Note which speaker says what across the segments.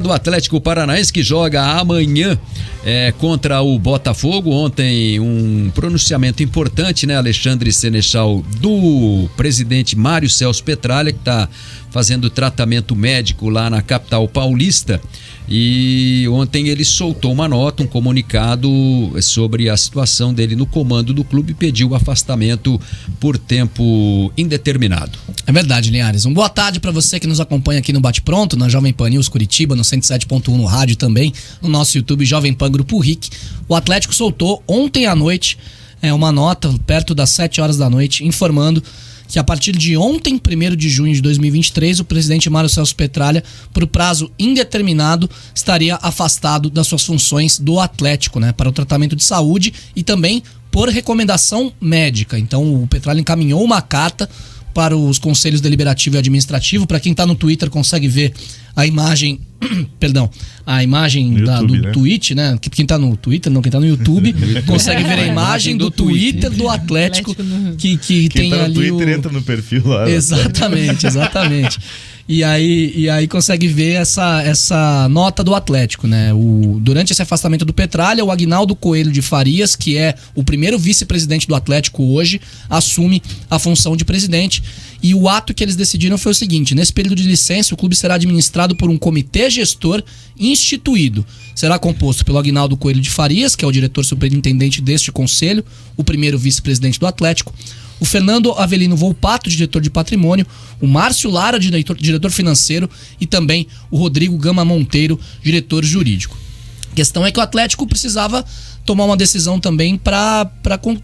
Speaker 1: Do Atlético Paranaense, que joga amanhã contra o Botafogo. Ontem um pronunciamento importante, né, Alexandre Senechal, do presidente Mário Celso Petralha, que está fazendo tratamento médico lá na capital paulista. E ontem ele soltou uma nota, um comunicado sobre a situação dele no comando do clube e pediu o afastamento por tempo indeterminado.
Speaker 2: É verdade, Linhares. Boa tarde para você que nos acompanha aqui no Bate Pronto, na Jovem Pan News Curitiba, no 107.1 no rádio também, no nosso YouTube Jovem Pan Grupo RIC. O Atlético soltou ontem à noite uma nota, perto das 7 horas da noite, informando que a partir de ontem, 1º de junho de 2023, o presidente Mário Celso Petralha, por prazo indeterminado, estaria afastado das suas funções do Atlético, né, para o tratamento de saúde e também por recomendação médica. Então o Petralha encaminhou uma carta para os conselhos deliberativo e administrativo. Para quem está no Twitter consegue ver a imagem, a imagem YouTube, do tweet, né? Quem está no Twitter, não, quem está no YouTube, consegue ver a imagem do Twitter do Atlético que
Speaker 3: quem
Speaker 2: tem
Speaker 3: tá
Speaker 2: ali
Speaker 3: no Twitter entra no perfil lá.
Speaker 2: Exatamente. E aí consegue ver essa nota do Atlético, né? Durante esse afastamento do Petralha, o Aguinaldo Coelho de Farias, que é o primeiro vice-presidente do Atlético hoje, assume a função de presidente. E o ato que eles decidiram foi o seguinte: nesse período de licença, o clube será administrado por um comitê gestor instituído. Será composto pelo Aguinaldo Coelho de Farias, que é o diretor superintendente deste conselho, o primeiro vice-presidente do Atlético, o Fernando Avelino Volpato, diretor de patrimônio, o Márcio Lara, diretor financeiro, e também o Rodrigo Gama Monteiro, diretor jurídico. A questão é que o Atlético precisava tomar uma decisão também para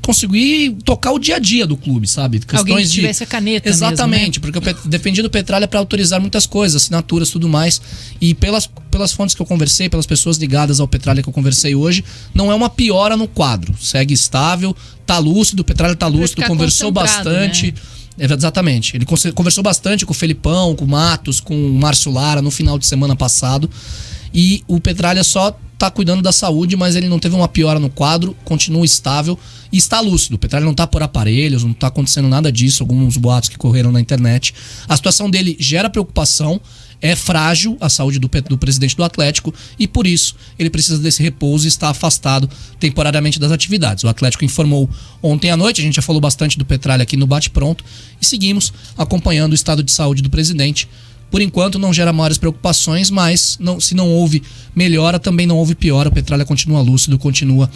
Speaker 2: conseguir tocar o dia a dia do clube, sabe?
Speaker 4: Questões alguém que tivesse a caneta.
Speaker 2: Exatamente,
Speaker 4: mesmo, né?
Speaker 2: Porque dependia do Petralha para autorizar muitas coisas, assinaturas, tudo mais. E pelas fontes que eu conversei, pelas pessoas ligadas ao Petralha que eu conversei hoje, não é uma piora no quadro. Segue estável, tá lúcido, o Petralha tá lúcido, conversou bastante. Né? Exatamente. Ele conversou bastante com o Felipão, com o Matos, com o Márcio Lara no final de semana passado. E o Petralha só tá cuidando da saúde, mas ele não teve uma piora no quadro, continua estável e está lúcido. O Petralha não tá por aparelhos, não tá acontecendo nada disso, alguns boatos que correram na internet. A situação dele gera preocupação, é frágil a saúde do presidente do Atlético e por isso ele precisa desse repouso e está afastado temporariamente das atividades. O Atlético informou ontem à noite, a gente já falou bastante do Petralha aqui no Bate Pronto e seguimos acompanhando o estado de saúde do presidente. Por enquanto não gera maiores preocupações, mas se não houve melhora, também não houve piora. O Petralha continua lúcido, continua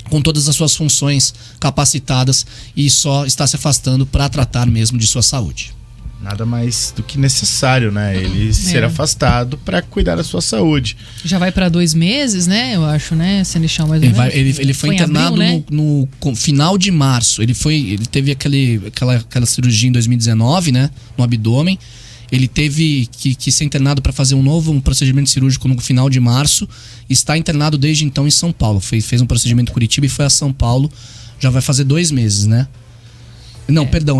Speaker 2: com todas as suas funções capacitadas e só está se afastando para tratar mesmo de sua saúde.
Speaker 3: Nada mais do que necessário, né? Ele ser afastado para cuidar da sua saúde.
Speaker 4: Já vai para 2 meses, né? Eu acho, né? Senechal mais ou menos.
Speaker 2: Ele foi internado abril, no final de março. Ele teve aquela cirurgia em 2019, né? No abdômen. Ele teve que ser internado para fazer um procedimento cirúrgico no final de março. Está internado desde então em São Paulo. Fez um procedimento em Curitiba e foi a São Paulo. Já vai fazer 2 meses, né? Não, perdão,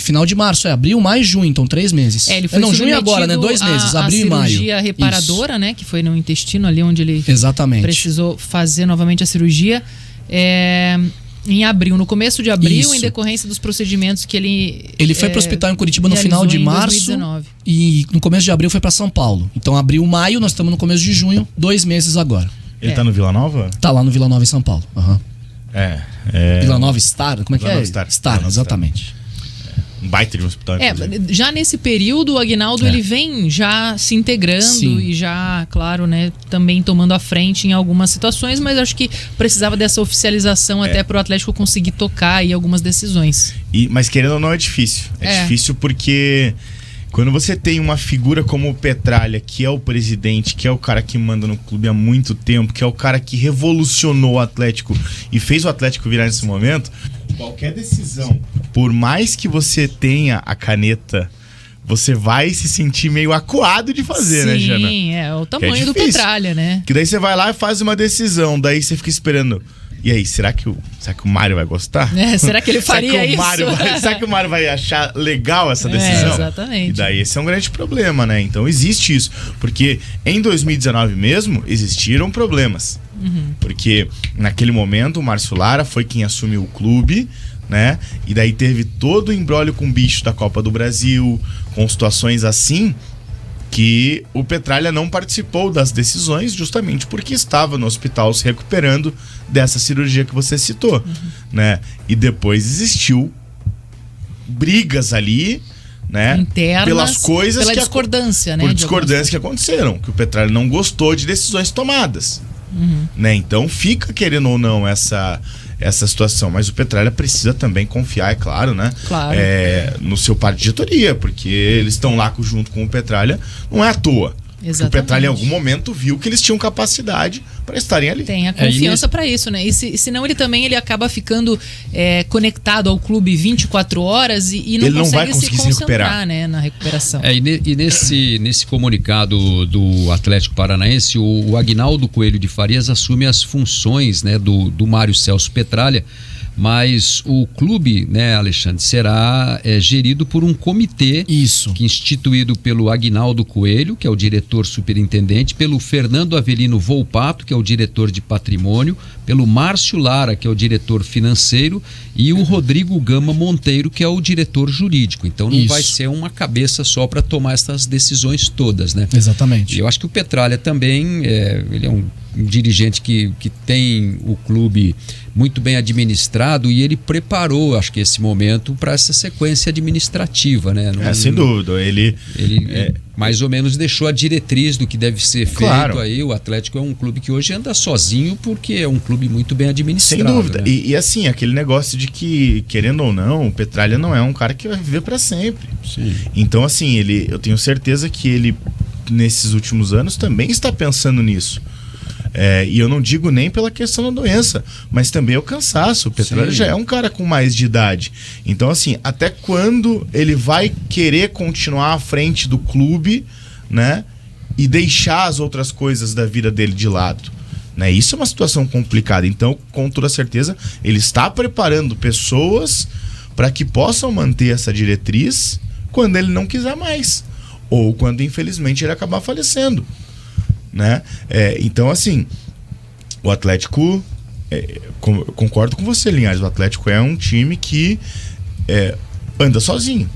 Speaker 2: final de março, abril, maio e junho, então 3 meses.
Speaker 4: Ele foi
Speaker 2: junho agora, né? 2 meses, abril e maio.
Speaker 4: A cirurgia reparadora, isso, né? Que foi no intestino ali onde ele
Speaker 2: exatamente
Speaker 4: precisou fazer novamente a cirurgia. Em abril, no começo de abril, isso, em decorrência dos procedimentos que ele
Speaker 2: foi para o hospital em Curitiba no final de março 2019. E no começo de abril foi para São Paulo. Então abril, maio, nós estamos no começo de junho, 2 meses agora.
Speaker 3: Ele tá no Vila Nova?
Speaker 2: Tá lá no Vila Nova em São Paulo. Vila Nova Star? Como é que é? Star, exatamente.
Speaker 3: Um baita de um hospital.
Speaker 4: Já nesse período, o Aguinaldo ele vem já se integrando. Sim. E já, claro, né, também tomando a frente em algumas situações, mas acho que precisava dessa oficialização até para o Atlético conseguir tocar aí algumas decisões.
Speaker 3: Mas querendo ou não é difícil. É difícil porque quando você tem uma figura como o Petralha, que é o presidente, que é o cara que manda no clube há muito tempo, que é o cara que revolucionou o Atlético e fez o Atlético virar nesse momento, qualquer decisão, por mais que você tenha a caneta, você vai se sentir meio acuado de fazer, né, Jana?
Speaker 4: Sim, é o tamanho do Petralha, né?
Speaker 3: Que daí você vai lá e faz uma decisão, daí você fica esperando. E aí, será que o Mário vai gostar?
Speaker 4: Será que ele faria isso?
Speaker 3: Será que o Mário vai achar legal essa decisão?
Speaker 4: Exatamente.
Speaker 3: E daí esse é um grande problema, né? Então existe isso. Porque em 2019 mesmo, existiram problemas. Uhum. Porque naquele momento o Márcio Lara foi quem assumiu o clube, né? E daí teve todo o imbróglio com o bicho da Copa do Brasil, com situações assim, que o Petralha não participou das decisões justamente porque estava no hospital se recuperando dessa cirurgia que você citou, né? E depois existiu brigas ali, né?
Speaker 4: Internas,
Speaker 3: pelas coisas
Speaker 4: pela discordância, né?
Speaker 3: Por discordância que aconteceram, que o Petralha não gostou de decisões tomadas, né? Então fica, querendo ou não, essa situação, mas o Petralha precisa também confiar, é claro, né?
Speaker 4: Claro.
Speaker 3: No seu par de diretoria, porque eles estão lá junto com o Petralha, não é à toa.
Speaker 4: Exatamente.
Speaker 3: O Petralha em algum momento viu que eles tinham capacidade para estarem ali.
Speaker 4: Tem a confiança para isso, né? E senão ele acaba ficando conectado ao clube 24 horas e não,
Speaker 3: ele não vai
Speaker 4: consegue
Speaker 3: conseguir
Speaker 4: se concentrar,
Speaker 3: recuperar,
Speaker 4: né, na recuperação.
Speaker 1: E nesse comunicado do Atlético Paranaense, o Aguinaldo Coelho de Farias assume as funções, né, do Mário Celso Petralha, mas o clube, né, Alexandre, será gerido por um comitê que instituído pelo Aguinaldo Coelho, que é o diretor superintendente, pelo Fernando Avelino Volpato, que é o diretor de patrimônio, pelo Márcio Lara, que é o diretor financeiro, e o Rodrigo Gama Monteiro, que é o diretor jurídico. Então não vai ser uma cabeça só para tomar essas decisões todas, né?
Speaker 2: Exatamente.
Speaker 1: E eu acho que o Petralha também, ele é um dirigente que tem o clube muito bem administrado e ele preparou, acho que esse momento para essa sequência administrativa, né?
Speaker 3: Sem dúvida. Ele
Speaker 1: mais ou menos deixou a diretriz do que deve ser feito aí. O Atlético é um clube que hoje anda sozinho porque é um clube muito bem administrado.
Speaker 3: Sem dúvida.
Speaker 1: Né?
Speaker 3: E assim, aquele negócio de que, querendo ou não, o Petralha não é um cara que vai viver para sempre.
Speaker 1: Sim.
Speaker 3: Então, assim, eu tenho certeza que ele, nesses últimos anos, também está pensando nisso. E eu não digo nem pela questão da doença, mas também o cansaço. O Petralha já é um cara com mais de idade. Então, assim, até quando ele vai querer continuar à frente do clube, né? E deixar as outras coisas da vida dele de lado, né? Isso é uma situação complicada. Então, com toda certeza, ele está preparando pessoas para que possam manter essa diretriz quando ele não quiser mais. Ou quando, infelizmente, ele acabar falecendo. Né? Então, assim, o Atlético, concordo com você, Linhares, o Atlético é um time que anda sozinho,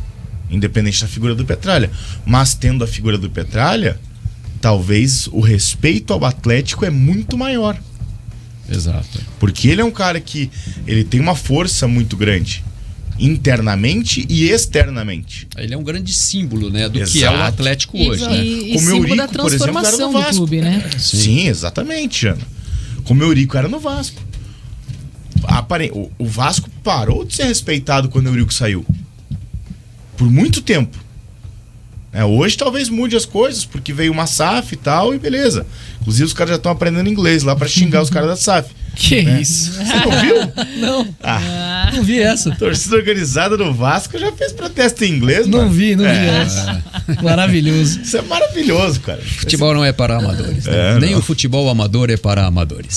Speaker 3: independente da figura do Petralha, mas tendo a figura do Petralha, talvez o respeito ao Atlético é muito maior.
Speaker 1: Exato.
Speaker 3: Porque ele é um cara que ele tem uma força muito grande, internamente e externamente.
Speaker 1: Ele é um grande símbolo, né, do que é o Atlético hoje.
Speaker 4: E símbolo da transformação do clube, né?
Speaker 3: Sim, exatamente, Ana. Como o Eurico era no Vasco. O Vasco parou de ser respeitado quando o Eurico saiu. Por muito tempo. Hoje talvez mude as coisas, porque veio uma SAF e tal, e beleza. Inclusive os caras já estão aprendendo inglês lá pra xingar os caras da SAF.
Speaker 2: Que isso?
Speaker 3: Você não viu?
Speaker 2: Não. Não vi essa.
Speaker 3: Torcida organizada do Vasco já fez protesto em inglês,
Speaker 2: Não
Speaker 3: mano.
Speaker 2: vi essa. Maravilhoso.
Speaker 3: Isso é maravilhoso, cara.
Speaker 1: Futebol não é para amadores, né? Nem o futebol amador é para amadores.